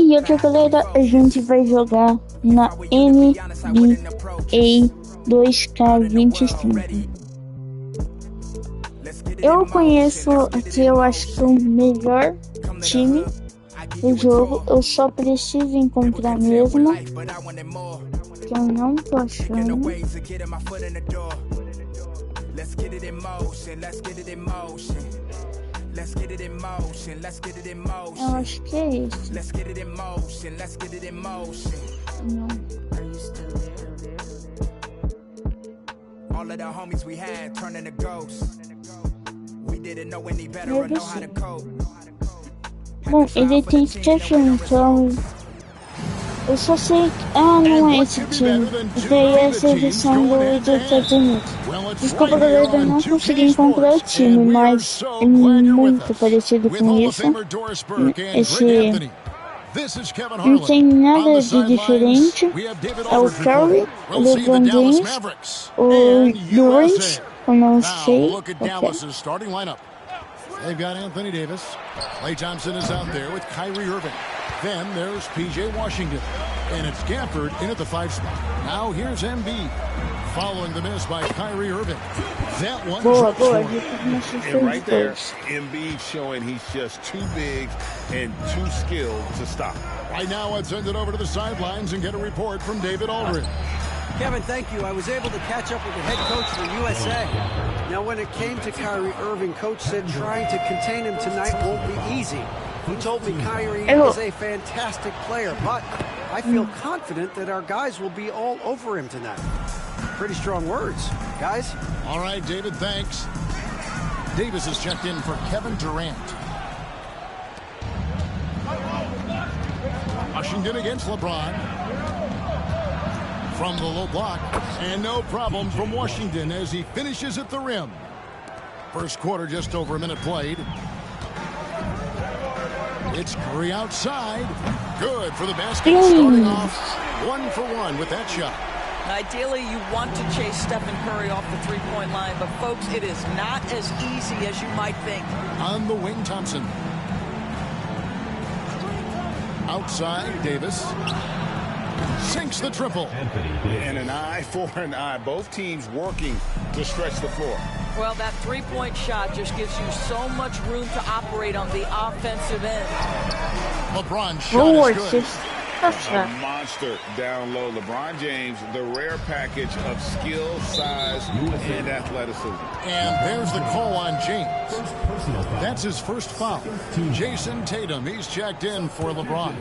E outra galera, a gente vai jogar na NBA 2K25. Eu conheço aqui, eu acho que o melhor time do jogo. Eu só preciso encontrar mesmo, que eu não tô achando. Eu acho que é esse. Não. All of the homies we had turning to ghosts. We didn't know any better or know how to cope. Bom, ele tem Stephen, então eu só sei que... Ah, não é esse time. Veio essa edição dos Estados Unidos. Desculpa, galera, eu não consegui encontrar o time, mas é muito parecido com isso. Esse... Não tem nada de diferente. É o Curry, o LeBron James, o Durant, eu não sei. They've got Anthony Davis. Klay Thompson is out there with Kyrie Irving. Then there's P.J. Washington. And it's Gafford in at the 5 spot. Now here's Embiid. Following the miss by Kyrie Irving. That one and right there, Embiid showing he's just too big and too skilled to stop. Right now, let's send it over to the sidelines and get a report from David Aldridge. Kevin, thank you. I was able to catch up with the head coach of the USA. Now, when it came to Kyrie Irving, coach said trying to contain him tonight won't be easy. He told me Kyrie is a fantastic player, but I feel confident that our guys will be all over him tonight. Pretty strong words, guys. All right, David, thanks. Davis is checked in for Kevin Durant. Washington against LeBron. From the low block, and no problem from Washington as he finishes at the rim. First quarter, just over a minute played. It's Curry outside. Good for the basket. Starting off 1 for 1 with that shot. Ideally, you want to chase Stephen Curry off the three-point line, but folks, it is not as easy as you might think. On the wing, Thompson. Outside, Davis. Sinks the triple. And an eye for an eye. Both teams working to stretch the floor. Well, that three-point shot just gives you so much room to operate on the offensive end. LeBron shot is good. A monster down low. LeBron James, the rare package of skill, size, and athleticism. And there's the call on James. That's his first foul. Jason Tatum, he's checked in for LeBron.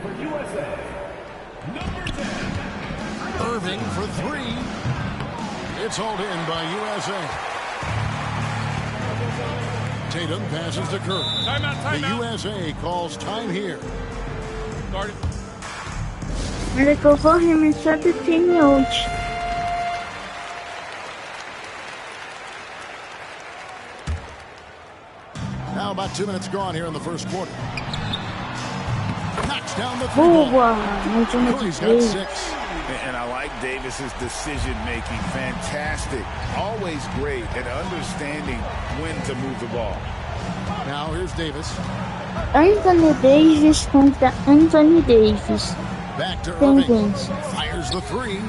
Irving for 3. It's hauled in by USA. Tatum passes to Curry. The USA calls time here. Ele colocou arremessado timeout. Now about 2 minutes gone here in the first quarter. Knocks down the three. Curry's got 6. And I like Davis's decision-making. Fantastic. Always great at understanding when to move the ball. Now here's Davis. Anthony Davis contra Anthony Davis. Back to Irving. Fires the 3.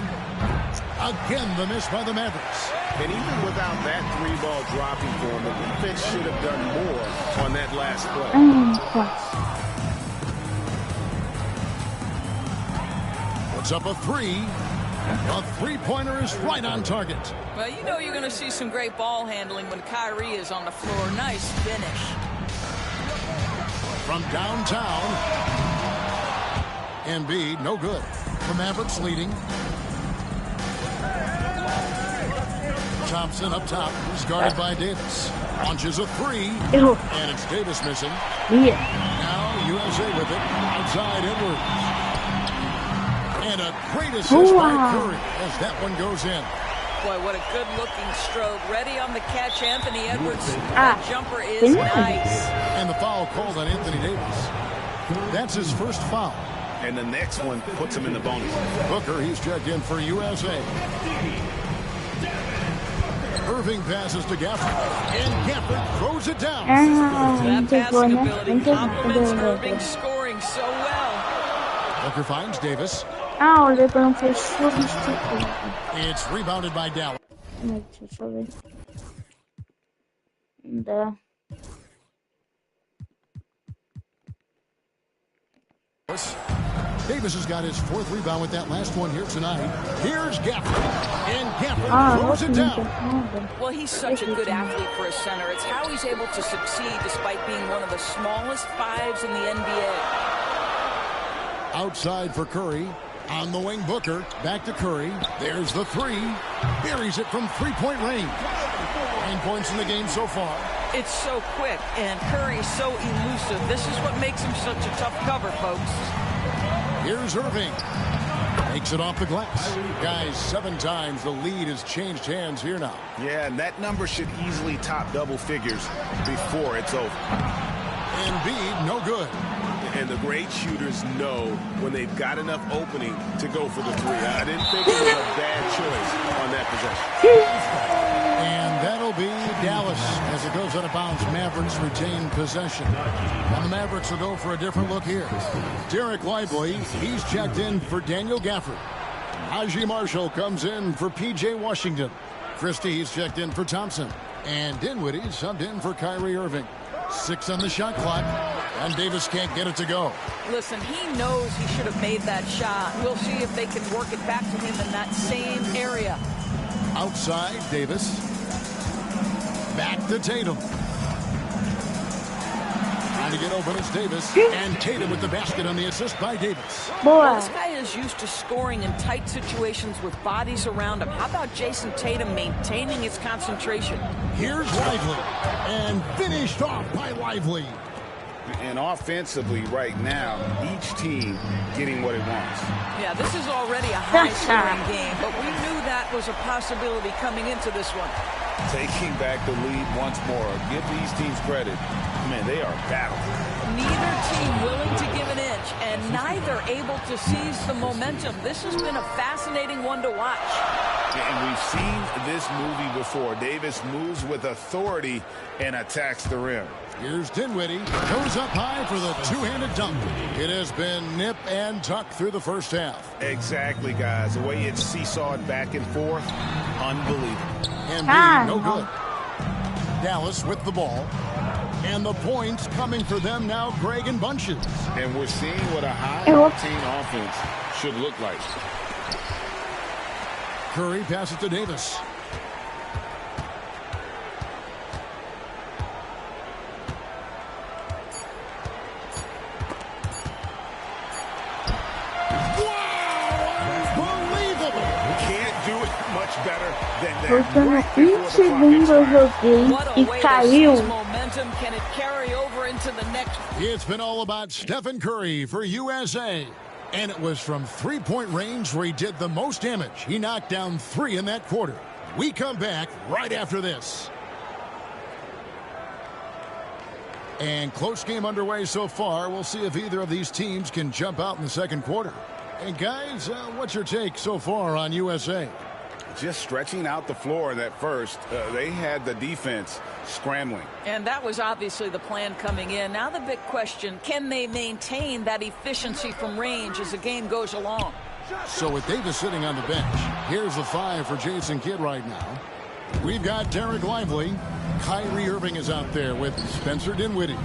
Again, the miss by the Mavericks. And even without that 3-ball dropping for him, the defense should have done more on that last play. Puts up a 3. A three-pointer is right on target. Well, you know you're going to see some great ball handling when Kyrie is on the floor. Nice finish. From downtown, Embiid, no good. The Mavericks leading. Thompson up top, is guarded by Davis. Launches a 3, and it's Davis missing. Now USA with it, outside Edwards. And a great assist by Curry as that one goes in. Boy, what a good-looking stroke. Ready on the catch, Anthony Edwards. That jumper is nice. And the foul called on Anthony Davis. That's his first foul. And the next one puts him in the bonus. Booker, he's checked in for USA. Irving passes to Gafford. And Gafford throws it down. That passing ability complements Irving's scoring so well. Booker finds Davis. Ah, o LeBron foi substituído. It's rebounded by Dallas. Deixa eu só ver. Não dá. Davis has got his 4th rebound with that last one here tonight. Here's Gafford. And Gafford throws it down. Well, he's such a good athlete for a center. It's how he's able to succeed despite being one of the smallest 5s in the NBA. Outside for Curry. On the wing, Booker. Back to Curry. There's the 3. Buries it from 3-point range. 9 points in the game so far. It's so quick, and Curry's so elusive. This is what makes him such a tough cover, folks. Here's Irving. Takes it off the glass. Guys, 7 times the lead has changed hands here now. Yeah, and that number should easily top double figures before it's over. Embiid, no good. And the great shooters know when they've got enough opening to go for the 3. I didn't think it was a bad choice on that possession. And that'll be Dallas as it goes out of bounds. Mavericks retain possession. And the Mavericks will go for a different look here. Derek Lively, he's checked in for Daniel Gafford. Najee Marshall comes in for P.J. Washington. Christie, he's checked in for Thompson. And Dinwiddie subbed in for Kyrie Irving. 6 on the shot clock, and Davis can't get it to go. Listen, he knows he should have made that shot. We'll see if they can work it back to him in that same area. Outside, Davis. Back to Tatum. Trying to get open, it's Davis. And Tatum with the basket on the assist by Davis. Well, this guy is used to scoring in tight situations with bodies around him. How about Jason Tatum maintaining his concentration? Here's Lively. And finished off by Lively. And offensively right now, each team getting what it wants. Yeah, this is already a high-scoring game, but we knew that was a possibility coming into this one. Taking back the lead once more. Give these teams credit. Man, they are battling. Neither team willing to give an inch, and neither able to seize the momentum. This has been a fascinating one to watch. And we've seen this movie before. Davis moves with authority and attacks the rim. Here's Dinwiddie. Goes up high for the two-handed dunk. It has been nip and tuck through the first half. Exactly, guys. The way it's seesawed back and forth, unbelievable. And no good. Dallas with the ball. And the points coming for them now, Greg and bunches. And we're seeing what a high-octane offense should look like. Curry passes to Davis. Faltando 20 segundos eu joguei e caiu. It's been all about Stephen Curry for USA. And it was from three-point range where he did the most damage. He knocked down 3 in that quarter. We come back right after this. And close game underway so far. We'll see if either of these teams can jump out in the second quarter. And guys, what's your take so far on USA? Just stretching out the floor that first. They had the defense scrambling. And that was obviously the plan coming in. Now the big question, can they maintain that efficiency from range as the game goes along? So with Davis sitting on the bench, here's the 5 for Jason Kidd right now. We've got Derek Lively. Kyrie Irving is out there with Spencer Dinwiddie.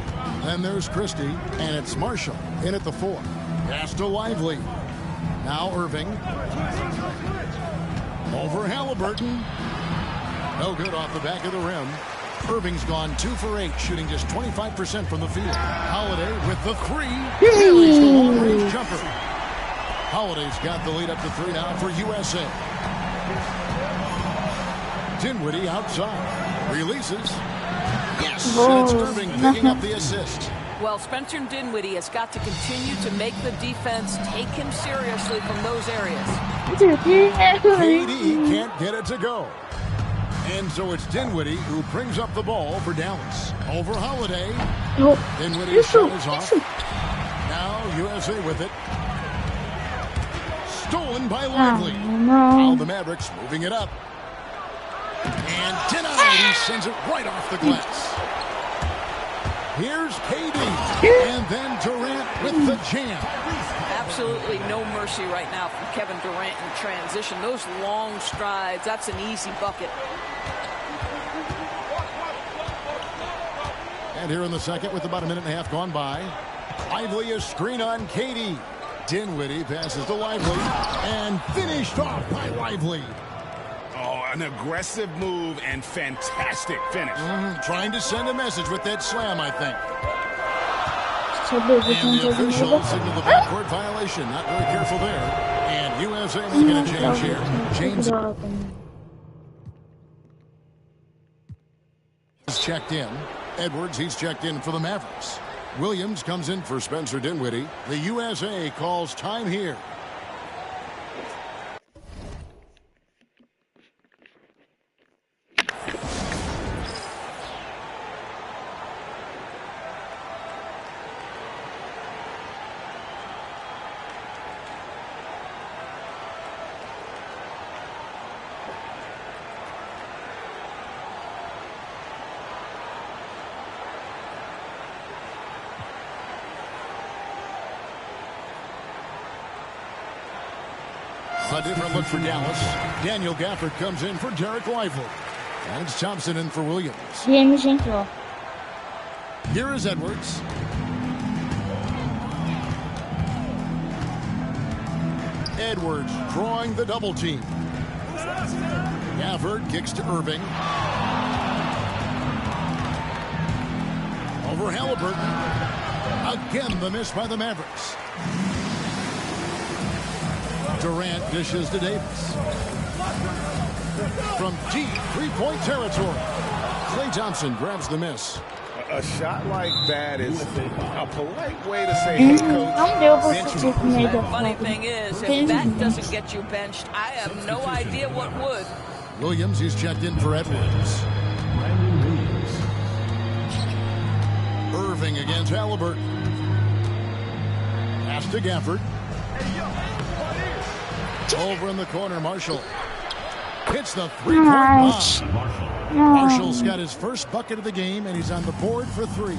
Then there's Christie, and it's Marshall in at the 4. Pass to Lively. Now Irving. Over Halliburton. No good off the back of the rim. Irving's gone 2 for 8, shooting just 25% from the field. Holiday with the 3. Carries the long-range jumper. Holiday's got the lead up to 3 now for USA. Dinwiddie outside. Releases. Yes, and it's Irving picking up the assist. Well, Spencer Dinwiddie has got to continue to make the defense take him seriously from those areas. KD can't get it to go. And so it's Dinwiddie who brings up the ball for Dallas. Over Holiday. Dinwiddie's shot is off. Now USA with it. Stolen by Lively. Now the Mavericks moving it up. And denied. He sends it right off the glass. Here's KD. And then Durant with the jam. Absolutely no mercy right now from Kevin Durant in transition. Those long strides, that's an easy bucket. And here in the second with about a minute and a half gone by. Lively a screen on Katie. Dinwiddie passes to Lively and finished off by Lively. Oh, an aggressive move and fantastic finish. Trying to send a message with that slam, I think. And the official signaled the backcourt violation. Not very careful there. And USA making a change here. James is checked in. Edwards, he's checked in for the Mavericks. Williams comes in for Spencer Dinwiddie. The USA calls time here. A different look for Dallas. Daniel Gafford comes in for Derek Lively. And it's Thompson in for Williams. Here is Edwards. Edwards drawing the double team. Gafford kicks to Irving. Over Halliburton. Again, the miss by the Mavericks. Durant dishes to Davis. From deep three-point territory. Klay Thompson grabs the miss. A shot like that is a polite way to say, hey, coach. The funny thing is, if that doesn't get you benched, I have no idea what would. Williams, he's checked in for Edwards. Irving against Halliburton. Pass to Gafford. Over in the corner, Marshall. Hits the three-point bomb. Marshall's got his first bucket of the game, and he's on the board for three.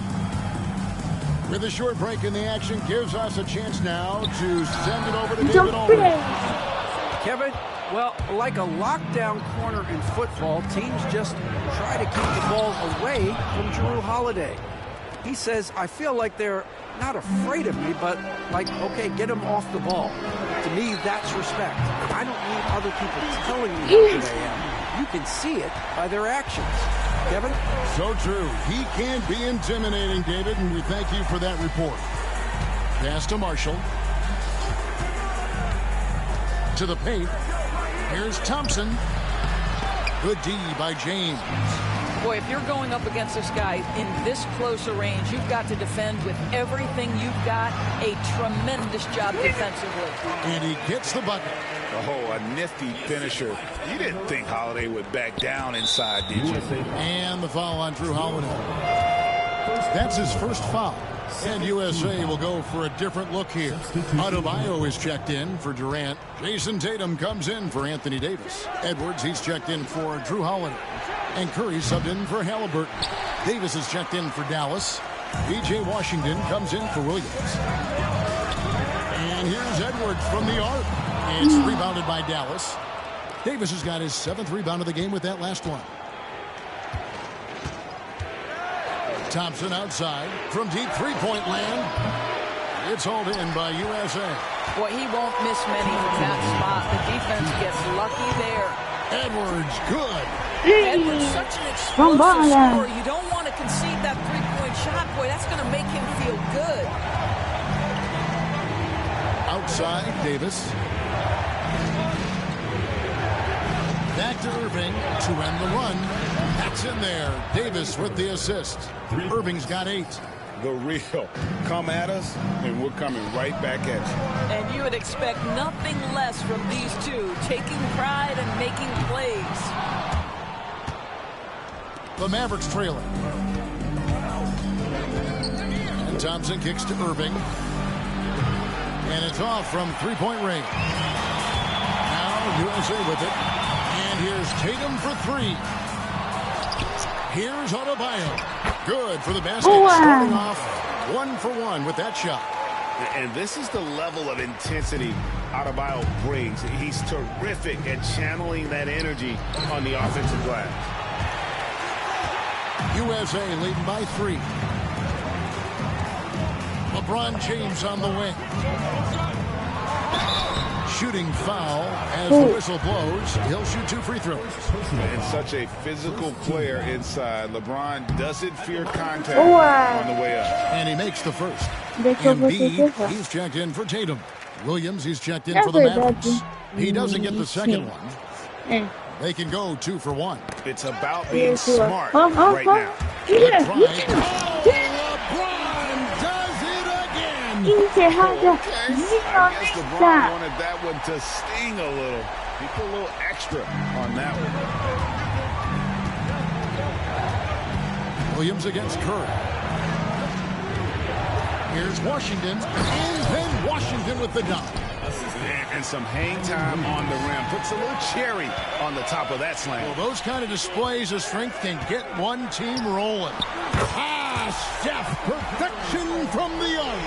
With a short break in the action, gives us a chance now to send it over to David Aldridge. Kevin, well, like a lockdown corner in football, teams just try to keep the ball away from Jrue Holiday. He says, I feel like they're not afraid of me, but like, okay, get him off the ball. To me, that's respect. I don't need other people telling me how good I am. You can see it by their actions. Kevin? So true. He can be intimidating, David, and we thank you for that report. Pass to Marshall. To the paint. Here's Thompson. Good D by James. Boy, if you're going up against this guy in this close a range, you've got to defend with everything you've got. A tremendous job defensively. And he gets the bucket. Oh, a nifty finisher. You didn't think Holiday would back down inside, did you? And the foul on Jrue Holiday. That's his first foul. And USA will go for a different look here. Adebayo is checked in for Durant. Jason Tatum comes in for Anthony Davis. Edwards, he's checked in for Jrue Holiday. And Curry subbed in for Halliburton. Davis is checked in for Dallas. B.J. Washington comes in for Williams. And here's Edwards from the arc. It's rebounded by Dallas. Davis has got his 7th rebound of the game with that last one. Thompson outside from deep three-point land. It's hauled in by USA. Boy, he won't miss many from that spot. The defense gets lucky there. Edwards, good. Edwards, such an explosive scorer. You don't want to concede that three-point shot. Boy, that's going to make him feel good. Outside, Davis. Back to Irving to end the run. That's in there. Davis with the assist. Irving's got 8. The real. Come at us, and we're coming right back at you. And you would expect nothing less from these two, taking pride and making plays. The Mavericks trailing. And Thompson kicks to Irving. And it's off from three-point range. Now USA with it. And here's Tatum for 3. Here's Adebayo. Good for the basket. Starting off 1 for 1 with that shot. And this is the level of intensity Adebayo brings. He's terrific at channeling that energy on the offensive glass. USA leading by 3. LeBron James on the wing. Shooting foul as the whistle blows. He'll shoot 2 free throws. And such a physical player inside. LeBron doesn't fear contact on the way up. And he makes the first. Embiid, he's checked in for Tatum. Williams, he's checked in for the Mavericks. He doesn't get the second one. They can go 2 for 1. It's about being smart right now. LeBron does it again. I guess LeBron wanted that one to sting a little. He put a little extra on that one. Williams against Curry. Here's Washington, and then Washington with the dunk. And some hang time on the rim. Puts a little cherry on the top of that slam. Well, those kind of displays of strength can get one team rolling. Steph, perfection from the arc.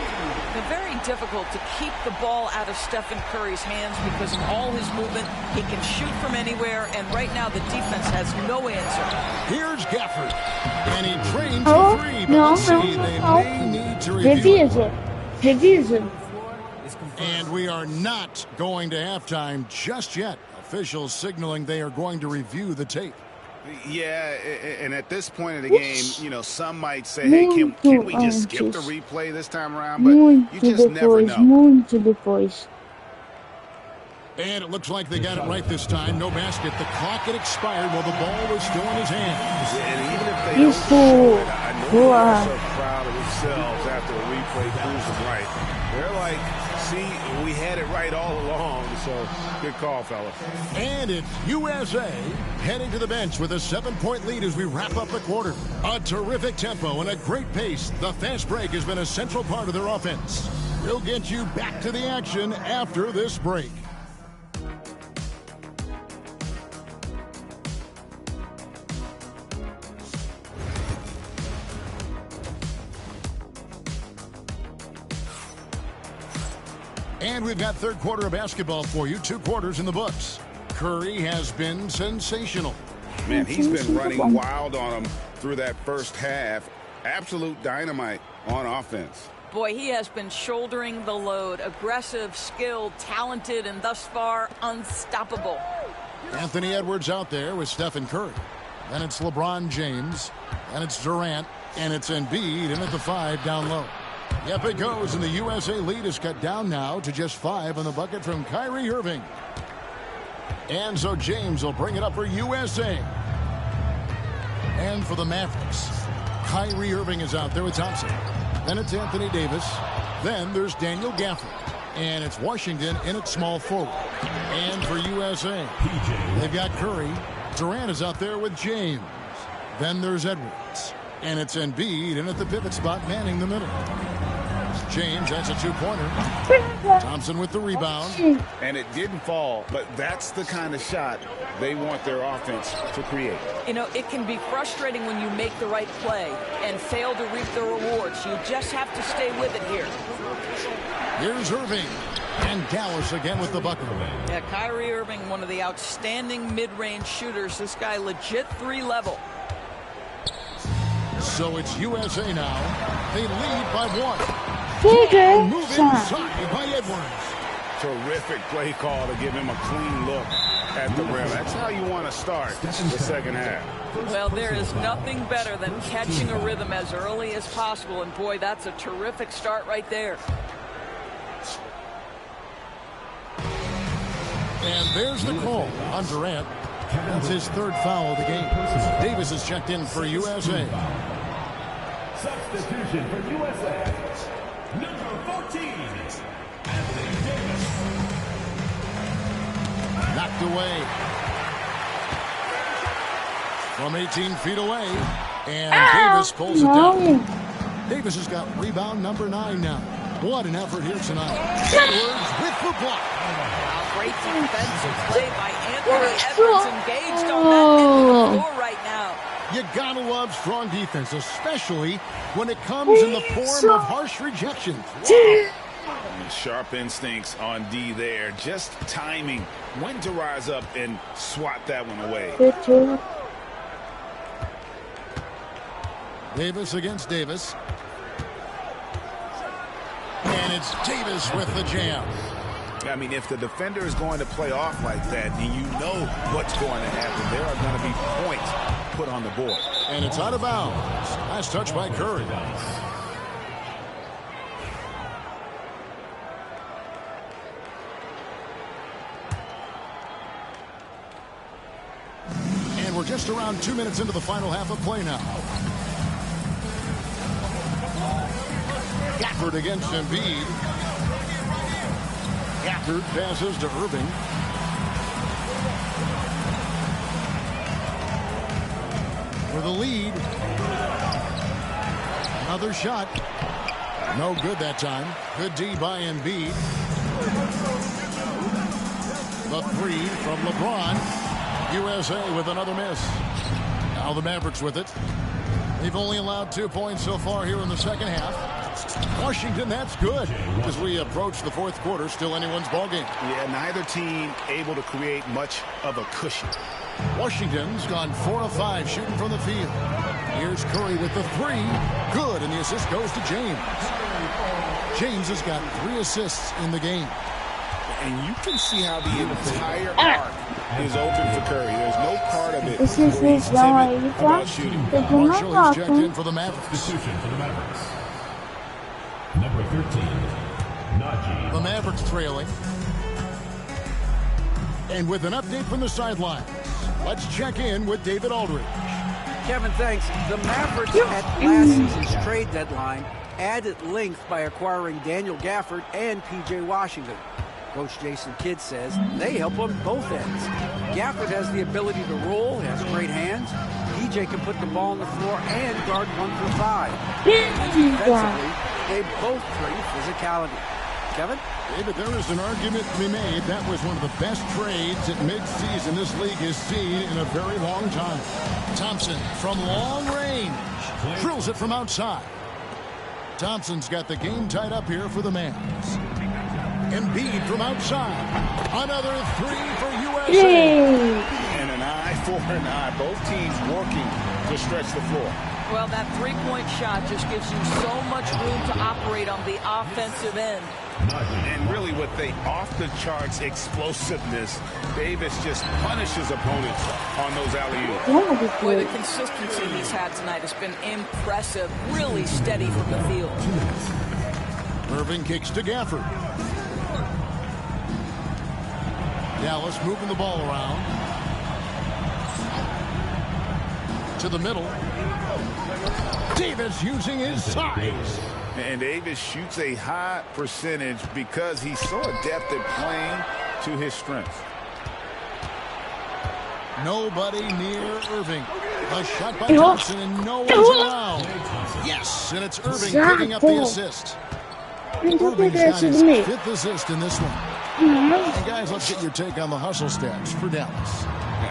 It's very difficult to keep the ball out of Stephen Curry's hands because of all his movement. He can shoot from anywhere, and right now the defense has no answer. Here's Gafford, and he trains a 3, but let's see, they may need to review it. And we are not going to halftime just yet. Officials signaling they are going to review the tape. Yeah, and at this point of the game, you know, some might say, hey, can we just skip the replay this time around? But you just never know. And it looks like they got it right this time. No basket. The clock had expired while the ball was still in his hands. And even if they don't show it, I know they're so proud of themselves after the replay proves them right. They're like, see, we had it right all along. So good call, fellas. And it's USA heading to the bench with a 7-point lead as we wrap up the quarter. A terrific tempo and a great pace. The fast break has been a central part of their offense. We'll get you back to the action after this break. And we've got third quarter of basketball for you. 2 quarters in the books. Curry has been sensational. Man, he's been running wild on them through that first half. Absolute dynamite on offense. Boy, he has been shouldering the load. Aggressive, skilled, talented, and thus far unstoppable. Anthony Edwards out there with Stephen Curry. Then it's LeBron James. Then it's Durant. And it's Embiid in at the 5 down low. Yep, it goes, and the USA lead is cut down now to just 5 on the bucket from Kyrie Irving. And so James will bring it up for USA. And for the Mavericks, Kyrie Irving is out there with Thompson. Then it's Anthony Davis. Then there's Daniel Gafford. And it's Washington in at small forward. And for USA, they've got Curry. Durant is out there with James. Then there's Edwards. And it's Embiid in at the pivot spot, manning the middle. James, that's a 2-pointer. Thompson with the rebound. And it didn't fall, but that's the kind of shot they want their offense to create. You know, it can be frustrating when you make the right play and fail to reap the rewards. You just have to stay with it here. Here's Irving. And Dallas again with the bucket. Yeah, Kyrie Irving, one of the outstanding mid-range shooters. This guy legit 3-level. So it's USA now. They lead by 1. Move inside by Edwards. Terrific play call to give him a clean look at the rim. That's how you want to start the second half. Well, there is nothing better than catching a rhythm as early as possible. And, boy, that's a terrific start right there. And there's the call on Durant. That's his 3rd foul of the game. Davis is checked in for USA. Substitution for USA. Number 14. Anthony Davis. Knocked away. From 18 feet away. And Davis pulls it down. Davis has got rebound number 9 now. What an effort here tonight. Edwards with the block. Great defensive play by Anthony Edwards, engaged on that end of the floor right now. You gotta love strong defense, especially when it comes in the form of harsh rejections. Sharp instincts on D there. Just timing when to rise up and swat that one away. Davis against Davis. And it's Davis with the jam. I mean, if the defender is going to play off like that, then you know what's going to happen. There are going to be points put on the board. And it's out of bounds. Last touch by Curry. And we're just around 2 minutes into the final half of play now. Gafford against Embiid. Gafford passes to Irving. For the lead. Another shot. No good that time. Good D by Embiid. The three from LeBron. USA with another miss. Now the Mavericks with it. They've only allowed 2 points so far here in the second half. Washington, that's good. As we approach the fourth quarter, still anyone's ballgame. Yeah, neither team able to create much of a cushion. Washington's gone 4 of 5 shooting from the field. Here's Curry with the three. Good, and the assist goes to James. James has got 3 assists in the game. And you can see how the entire arc is open for Curry. There's no part of it This is his about shooting. Marshall is checked in for the Mavericks. Substitution for the Mavericks. Number 13, Najee. The Mavericks trailing. And with an update from the sidelines, let's check in with David Aldridge. Kevin, thanks. The Mavericks at last season's trade deadline added length by acquiring Daniel Gafford and P.J. Washington. Coach Jason Kidd says they help on both ends. Gafford has the ability to roll, has great hands. P.J. can put the ball on the floor and guard 1 through 5. Defensively, they both bring physicality. Kevin? David, there is an argument to be made. That was one of the best trades at midseason this league has seen in a very long time. Thompson from long range drills it from outside. Thompson's got the game tied up here for the Mavs. Embiid from outside. Another three for USA. And an eye for an eye. Both teams working to stretch the floor. Well, that three-point shot just gives you so much room to operate on the offensive end. And really with the off-the-charts explosiveness, Davis just punishes opponents on those alley-oops. Boy, the consistency he's had tonight has been impressive. Really steady from the field. Irving kicks to Gafford. Dallas moving the ball around. To the middle. Davis using his size. And Davis shoots a high percentage because he's so adept at playing to his strengths. Nobody near Irving. A shot by Thompson and no one's around. Yes, and it's Irving picking up the assist. Irving's got his 5th assist in this one. And guys, let's get your take on the hustle stats for Dallas.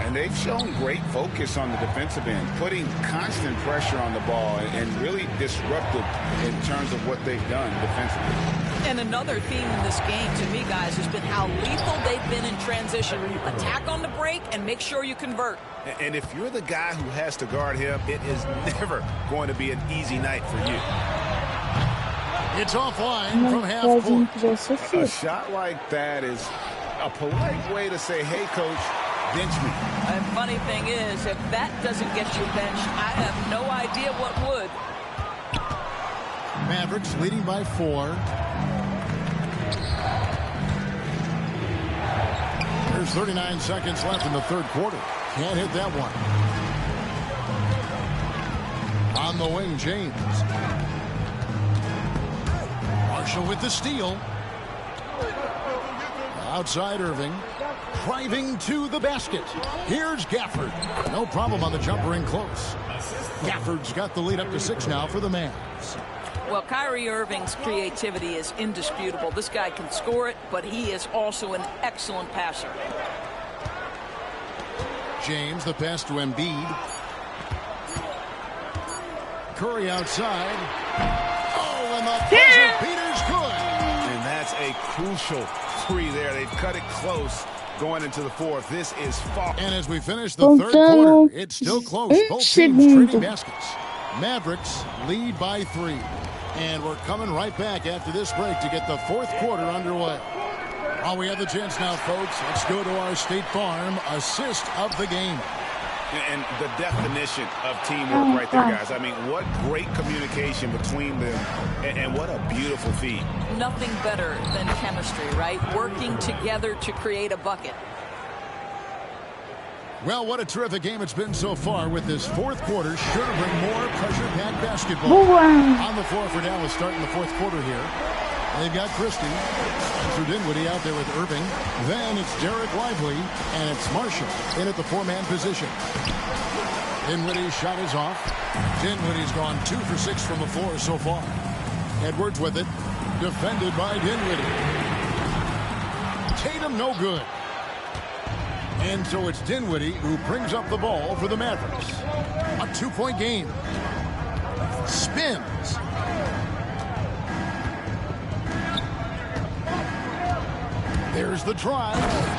And they've shown great focus on the defensive end, putting constant pressure on the ball and really disruptive in terms of what they've done defensively. And another theme in this game to me, guys, has been how lethal they've been in transition. Attack on the break and make sure you convert. And if you're the guy who has to guard him, it is never going to be an easy night for you. It's offline from half court. A shot like that is a polite way to say, hey, coach, bench me. And funny thing is, if that doesn't get you benched, I have no idea what would. Mavericks leading by 4. There's 39 seconds left in the third quarter. Can't hit that one. On the wing, James. Marshall with the steal. Outside Irving. Driving to the basket. Here's Gafford. No problem on the jumper in close. Gafford's got the lead up to 6 now for the Mavs. Well, Kyrie Irving's creativity is indisputable. This guy can score it, but he is also an excellent passer. James, the pass to Embiid. Curry outside. Oh, and the buzzer beater's good. And a crucial three there. They've cut it close going into the fourth. This is far. And as we finish the third quarter, it's still close. Both teams trading baskets. Mavericks lead by 3. And we're coming right back after this break to get the fourth quarter underway. Oh, we have the chance now, folks. Let's go to our State Farm assist of the game. And the definition of teamwork right there, guys. I mean, what great communication between them, and what a beautiful feat. Nothing better than chemistry, right? Working together to create a bucket. Well, what a terrific game it's been so far with this fourth quarter. Sure to bring more pressure-packed basketball. On the floor for Dallas starting the fourth quarter here. They've got Christie. Andrew Dinwiddie out there with Irving. Then it's Derek Lively, and it's Marshall in at the 4-man position. Dinwiddie's shot is off. Dinwiddie's gone 2 for 6 from the floor so far. Edwards with it. Defended by Dinwiddie. Tatum no good. And so it's Dinwiddie who brings up the ball for the Mavericks. A 2-point game. Spins. There's the drive,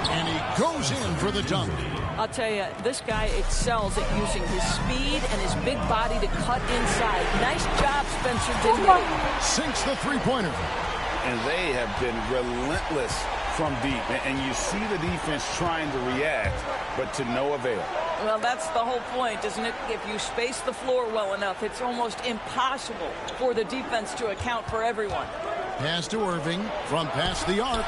and he goes in for the dunk. I'll tell you, this guy excels at using his speed and his big body to cut inside. Nice job, Spencer Dinwiddie. Sinks the three-pointer. And they have been relentless from deep. And you see the defense trying to react, but to no avail. Well, that's the whole point, isn't it? If you space the floor well enough, it's almost impossible for the defense to account for everyone. Pass to Irving from past the arc.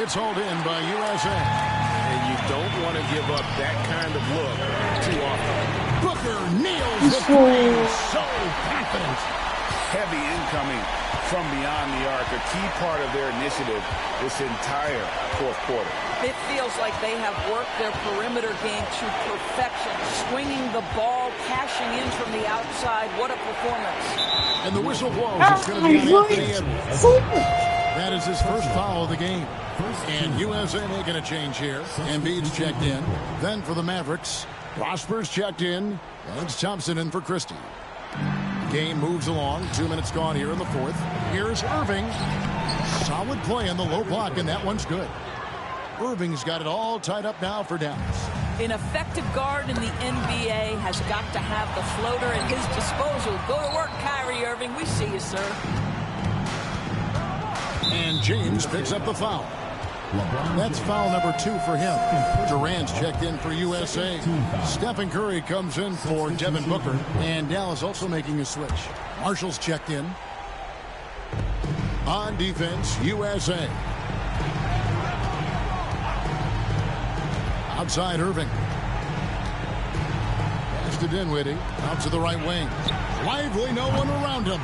It's hauled in by USA. And you don't want to give up that kind of look too often. Booker nails the three. So confident. Heavy incoming from beyond the arc. A key part of their initiative this entire fourth quarter. It feels like they have worked their perimeter game to perfection. Swinging the ball, cashing in from the outside. What a performance. And the whistle blows. It's going to be on Anthony Edwards. That is his first foul of the game. And USA making a change here. Embiid's checked in. Then for the Mavericks, Prosper's checked in. And it's Thompson in for Christie. Game moves along. 2 minutes gone here in the fourth. Here's Irving. Solid play in the low block, and that one's good. Irving's got it all tied up now for Dallas. An effective guard in the NBA has got to have the floater at his disposal. Go to work, Kyrie Irving. We see you, sir. And James picks up the foul. That's foul number 2 for him. Durant's checked in for USA. Stephen Curry comes in for Devin Booker. And Dallas also making a switch. Marshall's checked in. On defense, USA. Outside Irving. Pass to Dinwiddie. Out to the right wing. Lively, no one around him.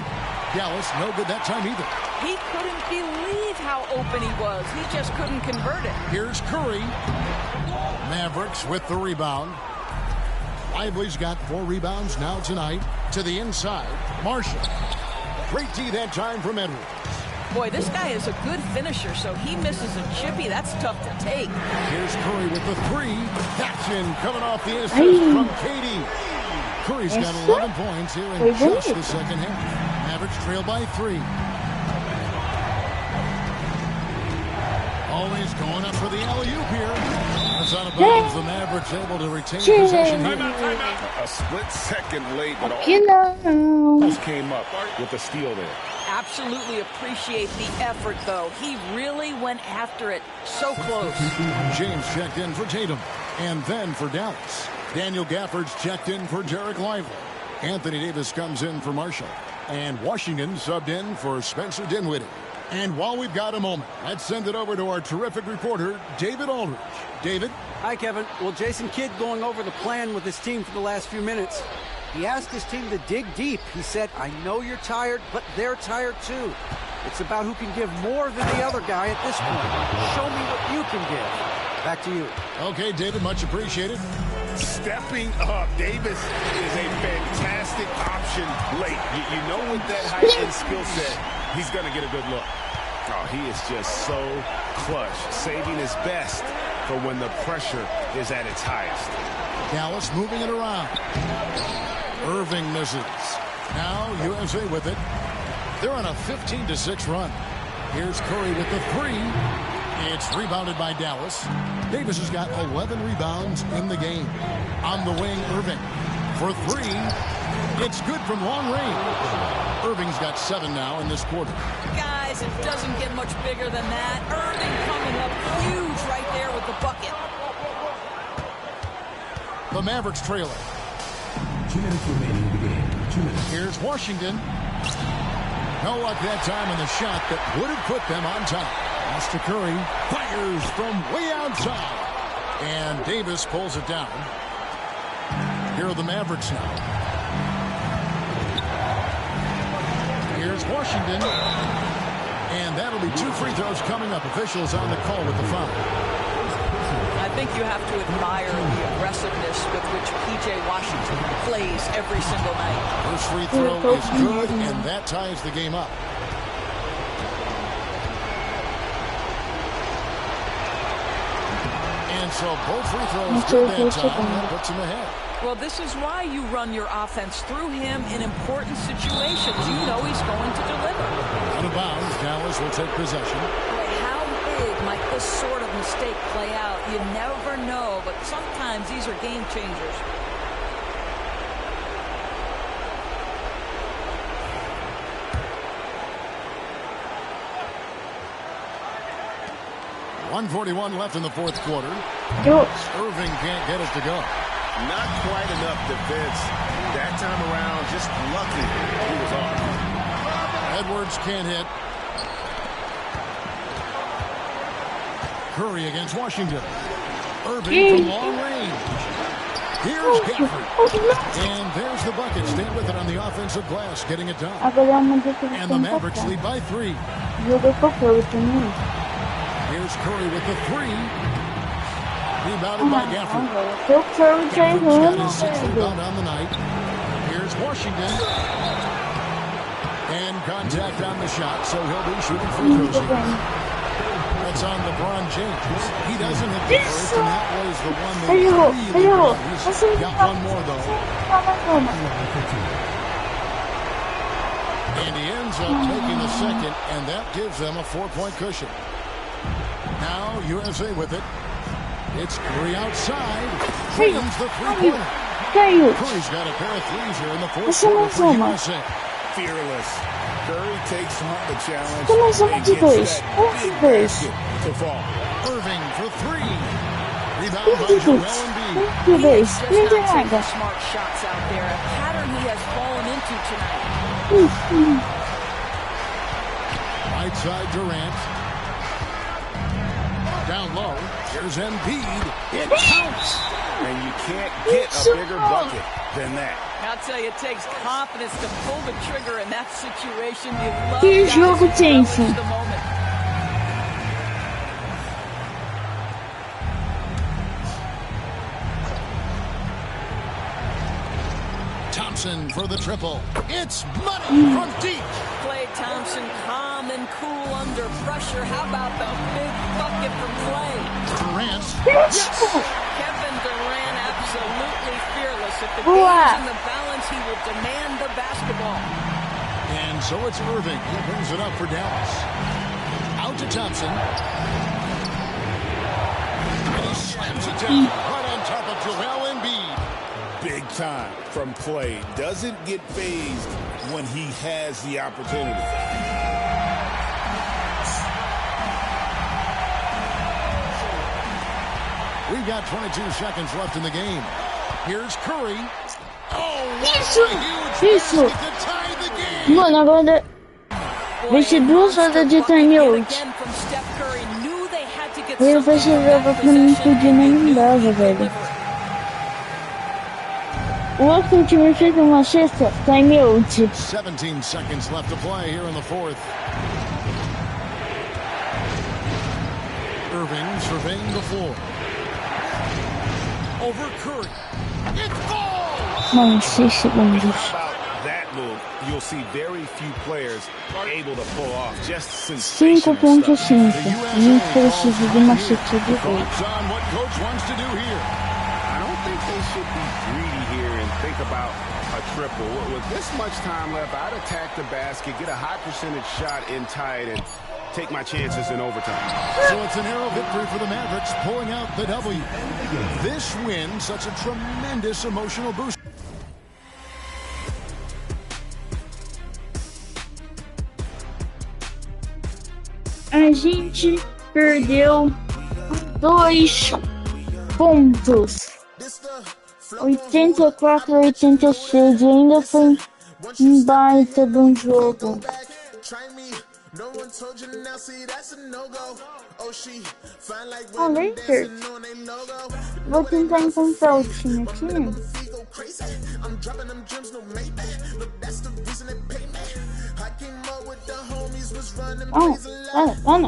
Dallas, no good that time either. He couldn't believe how open he was. He just couldn't convert it. Here's Curry. Mavericks with the rebound. Lively's got 4 rebounds now tonight. To the inside. Marshall. Great D that time from Edwards. Boy, this guy is a good finisher, so he misses a chippy. That's tough to take. Here's Curry with the 3. That's in, coming off the assist from Katie. Curry's got 11 points here in just the second half. Mavericks trail by 3. Always going up for the alley-oop here. It's out of bounds. The Mavericks able to retain possession here. A split second late, but almost came up with a steal there. Absolutely appreciate the effort, though. He really went after it so close. James checked in for Tatum. And then for Dallas, Daniel Gafford's checked in for Derek Lively. Anthony Davis comes in for Marshall. And Washington subbed in for Spencer Dinwiddie. And while we've got a moment, let's send it over to our terrific reporter, David Aldridge. David? Hi, Kevin. Well, Jason Kidd going over the plan with his team for the last few minutes. He asked his team to dig deep. He said, I know you're tired, but they're tired too. It's about who can give more than the other guy at this point. Show me what you can give. Back to you. Okay, David, much appreciated. Stepping up, Davis is a fantastic option late. You know, with that height and skill set, he's going to get a good look. Oh, he is just so clutch, saving his best for when the pressure is at its highest. Dallas moving it around. Irving misses. Now USA with it. They're on a 15-6 run. Here's Curry with the three. It's rebounded by Dallas. Davis has got 11 rebounds in the game. On the wing, Irving for three. It's good from long range. Irving's got 7 now in this quarter. Guys, it doesn't get much bigger than that. Irving coming up huge right there with the bucket. The Mavericks trailer. 2 minutes remaining in the game. 2 minutes. Here's Washington. No luck that time on the shot that would have put them on top. Pass to Curry. Fires from way outside. And Davis pulls it down. Here are the Mavericks now. Here's Washington. And that'll be 2 free throws coming up. Officials on the call with the foul. I think you have to admire the aggressiveness with which P.J. Washington plays every single night. First free throw is good, and that ties the game up. And so both free throws good that time, and that puts him ahead. Well, this is why you run your offense through him in important situations. You know he's going to deliver. Out of bounds, Dallas will take possession. How big might this sort of mistake play out? You never know, but sometimes these are game changers. .141 left in the fourth quarter. Irving can't get it to go. Not quite enough defense. That time around, just lucky he was off. Edwards can't hit. Curry against Washington. Irving from long range. Here's Gafford. And there's the bucket. Stand with it on the offensive glass, getting it done. And the Mavericks lead by 3. Here's Curry with the three. Rebounded by Gafford. Gafford's got his 6th rebound on the night. Here's Washington. And contact on the shot, so he'll be shooting free throws here. That's on LeBron James. He doesn't hit the first, and that was the one that really He's got one more, though. And he ends up taking the second, and that gives them a 4-point cushion. Now USA with it. It's Curry outside. Drains the three-pointer. Curry's got a pair of threes here in the fourth quarter for USA. Fearless. Curry takes on the challenge. de dois. To fall. Irving for three. Rebound by Joel Embiid. He's just not taking smart shots out there. A pattern he has fallen into tonight. Right side Durant. Down low. Here's Embiid. It counts. And you can't get a bigger bucket than that. I'll tell you, it takes confidence to pull the trigger in that situation. You love Que jogo tenso. the moment. Thompson for the triple. It's money from deep. Klay Thompson, calm and cool under pressure. How about the big bucket from Klay? Durant. Yes. Kevin Durant, absolutely fearless. If the game's in the balance, he will demand the basketball. And so it's Irving. He brings it up for Dallas. Out to Thompson. And he slams it down right on top of Joel Embiid. Big time from Klay. Doesn't get phased when he has the opportunity. We've got 22 seconds left in the game. Here's Curry. Oh, what a huge basket to tie the game. Mano, agora vai ser 2 horas de timeout. Eu vou chegar pra mim podia nem dava, velho. O outro time fez uma cesta, timeout. 17 seconds left to play here in the fourth. Irving surveying the floor. Over Curry. It falls! Mano, 6 segundos. How about that move? You'll see very few players are able to pull off just sensational 5.5. stuff. Não preciso de uma cesta de gol. Thoughts on what coach wants to do here? I don't think they should be greedy here and think about a triple. With this much time left, I'd attack the basket, get a high percentage shot and tie it in. take my chances in overtime. So it's an arrow victory for the Mavericks, pulling out the W. This win, such a tremendous emotional boost. A gente perdeu 2 pontos. 84-86. E ainda foi um baita de um jogo. Ó, Lakers. Vou tentar encontrar o time aqui. Oh, Ana.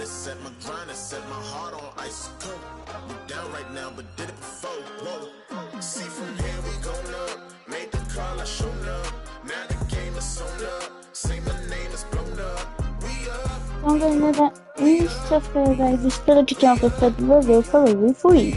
Set my grind and set my heart on ice cold. We down right now, but did it before. Whoa. See from here we gon' up. Made the call, I showed up. Now the game is sewn up. Say my name is blown up. We up. Então, galera, isso foi, guys. Espero que tenham gostado do vídeo. Eu falei e fui.